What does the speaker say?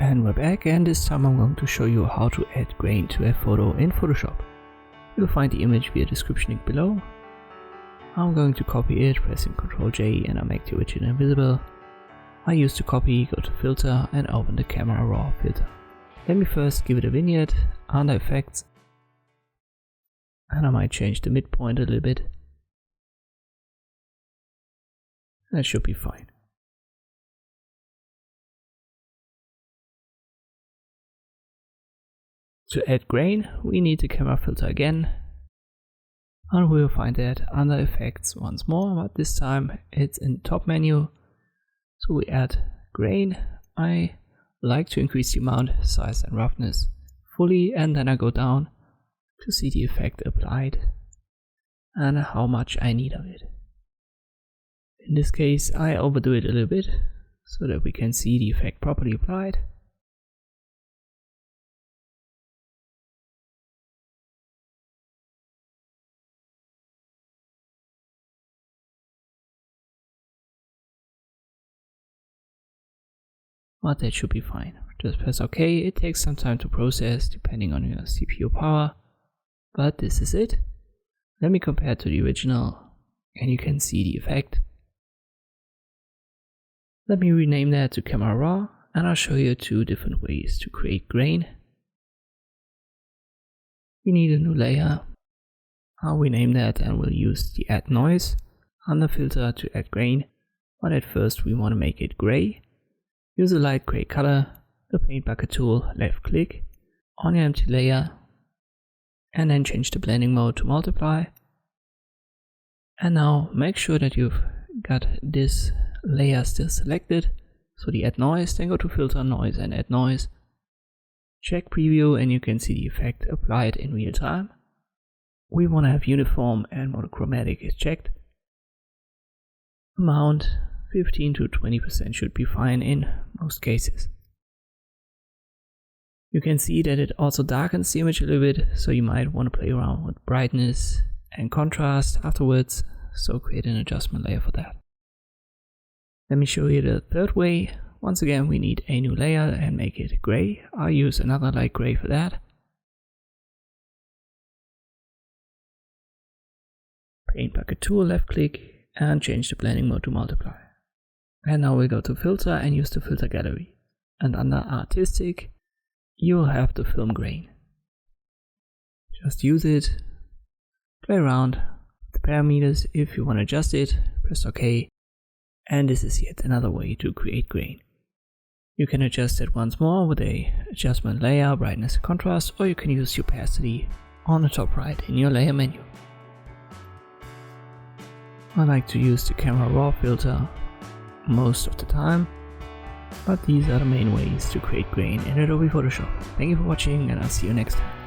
And we're back, and this time I'm going to show you how to add grain to a photo in Photoshop. You'll find the image via description link below. I'm going to copy it, pressing Ctrl J, and I make the original invisible. I use the copy, go to filter and open the camera raw filter. Let me first give it a vignette under effects, and I might change the midpoint a little bit. That should be fine. To add grain, we need the camera filter again, and we'll find that under effects once more, but this time it's in the top menu. So we add grain. I like to increase the amount, size and roughness fully, and then I go down to see the effect applied and how much I need of it. In this case I overdo it a little bit so that we can see the effect properly applied. But that should be fine. Just press OK. It takes some time to process depending on your CPU power, but this is it. Let me compare to the original and you can see the effect. Let me rename that to camera raw, and I'll show you two different ways to create grain. We need a new layer. I'll rename that and we'll use the add noise under filter to add grain, but at first we want to make it gray. Use a light gray color, the paint bucket tool, left click on your empty layer, and then change the blending mode to multiply. And now make sure that you've got this layer still selected, so the add noise, then go to filter, noise and add noise. Check preview and you can see the effect applied in real time. We want to have uniform and monochromatic is checked. Amount 15 to 20% should be fine in most cases. You can see that it also darkens the image a little bit, so you might want to play around with brightness and contrast afterwards, so create an adjustment layer for that. Let me show you the third way. Once again we need a new layer and make it gray. I'll use another light gray for that. Paint bucket tool, left click and change the blending mode to multiply. And now we go to filter and use the filter gallery, and under artistic you'll have the film grain. Just use it, play around with the parameters. If you want to adjust it, press OK, and this is yet another way to create grain. You can adjust it once more with a adjustment layer, brightness and contrast, or you can use the opacity on the top right in your layer menu. I like to use the camera raw filter most of the time, but these are the main ways to create grain in Adobe Photoshop. Thank you for watching, and I'll see you next time.